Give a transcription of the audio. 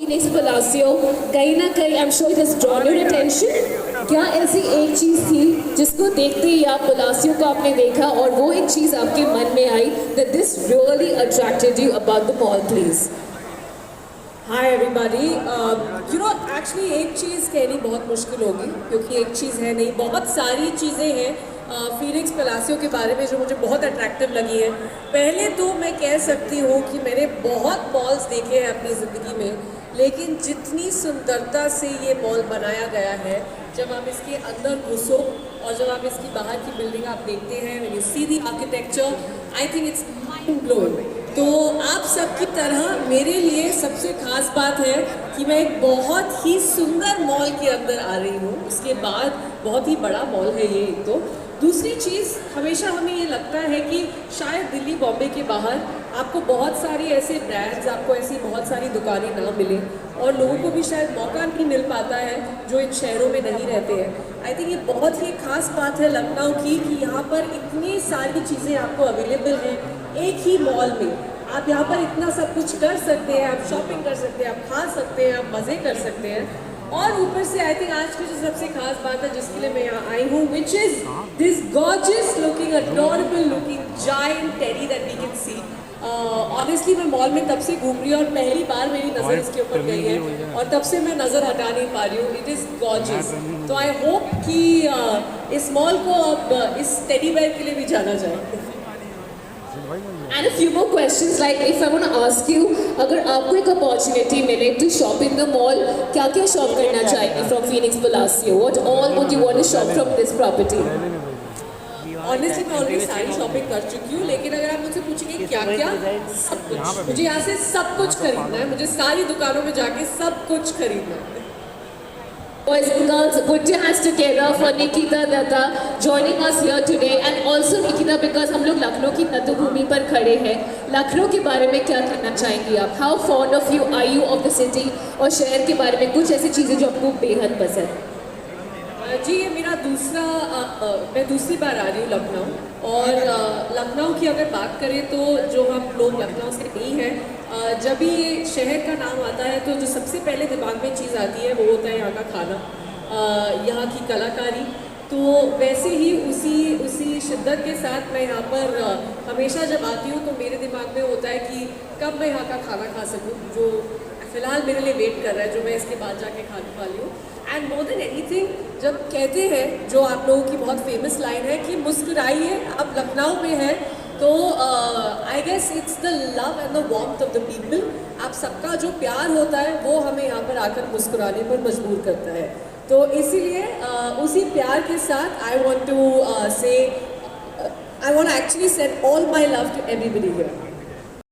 Phoenix Palacio, कहीं ना कहीं I'm sure it has drawn your attention. क्या ऐसी एक चीज़ थी जिसको देखते ही आप पलासियो को आपने देखा और वो एक चीज़ आपके मन में आई that this really attracted you about the mall, please? Hi everybody. Actually एक चीज़ कहनी बहुत मुश्किल होगी क्योंकि एक चीज़ है नहीं, बहुत सारी चीज़ें हैं फीनिक्स पलासियो के बारे में जो मुझे बहुत अट्रैक्टिव लगी है। पहले तो मैं कह सकती हूँ कि मैंने बहुत मॉल्स देखे हैं अपनी ज़िंदगी में, लेकिन जितनी सुंदरता से ये मॉल बनाया गया है, जब आप इसके अंदर घुसो और जब आप इसकी बाहर की बिल्डिंग आप देखते हैं, when you see the architecture, I think it's mind blowing. तो आप सबकी तरह मेरे लिए सबसे खास बात है कि मैं एक बहुत ही सुंदर मॉल के अंदर आ रही हूँ। उसके बाद बहुत ही बड़ा मॉल है ये। एक तो दूसरी चीज़, हमेशा हमें ये लगता है कि शायद दिल्ली बॉम्बे के बाहर आपको बहुत सारी ऐसे ब्रांड्स, आपको ऐसी बहुत सारी दुकानें ना मिले और लोगों को भी शायद मौका नहीं मिल पाता है जो इन शहरों में नहीं रहते हैं। आई थिंक ये बहुत ही खास बात है लखनऊ की कि यहाँ पर इतनी सारी चीज़ें आपको अवेलेबल हैं एक ही मॉल में। आप यहाँ पर इतना सब कुछ कर सकते हैं, आप शॉपिंग कर सकते हैं, आप खा सकते हैं, आप मज़े कर सकते हैं। और ऊपर से आई थिंक आज की जो सबसे खास बात है जिसके लिए मैं यहाँ आई हूँ, which is this gorgeous looking, adorable looking giant teddy that we can see. Honestly मैं मॉल में तब से घूम रही हूँ और पहली बार मेरी नज़र इसके ऊपर गई है और तब से मैं नज़र हटा नहीं पा रही हूँ। It is gorgeous. तो आई होप कि इस मॉल को अब इस टेडी बेयर के लिए भी जाना जाए। And a few more questions, like if I want to ask you, अगर आपको एक opportunity मिले to shop in the mall, क्या क्या शॉप करना चाहेंगे from Phoenix Palacio? What all would you want to shop from this property? Honestly मैं already सारी शॉपिंग कर चुकी हूँ, लेकिन अगर आप मुझसे पूछेंगे क्या क्या, सब कुछ। मुझे यहाँ से सब कुछ खरीदना है, मुझे सारी दुकानों में जाके सब कुछ खरीदना है। Boys and girls, put your hands together for Nikita Datta joining us here today, and also Nikita because हम लोग लखनऊ की नतु भूमि पर खड़े हैं। लखनऊ के बारे में क्या कहना चाहेंगी आप? How fond of you are you of the city? और शहर के बारे में कुछ ऐसी चीज़ें जो आपको बेहद पसंद? जी, ये मेरा मैं दूसरी बार आ रही हूँ लखनऊ। और लखनऊ की अगर बात करें तो जो हम लोग लखनऊ से नहीं हैं, जब भी ये शहर का नाम आता है तो जो सबसे पहले दिमाग में चीज़ आती है वो होता है यहाँ का खाना, यहाँ की कलाकारी। तो वैसे ही उसी शिद्दत के साथ मैं यहाँ पर हमेशा जब आती हूँ तो मेरे दिमाग में होता है कि कब मैं यहाँ का खाना खा सकूँ, जो फ़िलहाल मेरे लिए वेट कर रहा है, जो मैं इसके बाद जाके खाने वाली हूँ। एंड मोर देन एनीथिंग, जब कहते हैं, जो आप लोगों की बहुत फेमस लाइन है कि मुस्कुराइए, आप लखनऊ में हैं, तो I guess it's the love and the warmth of the people. आप सबका जो प्यार होता है वो हमें यहाँ पर आकर मुस्कुराने पर मजबूर करता है। तो इसीलिए उसी प्यार के साथ I want to actually send all my love to everybody here.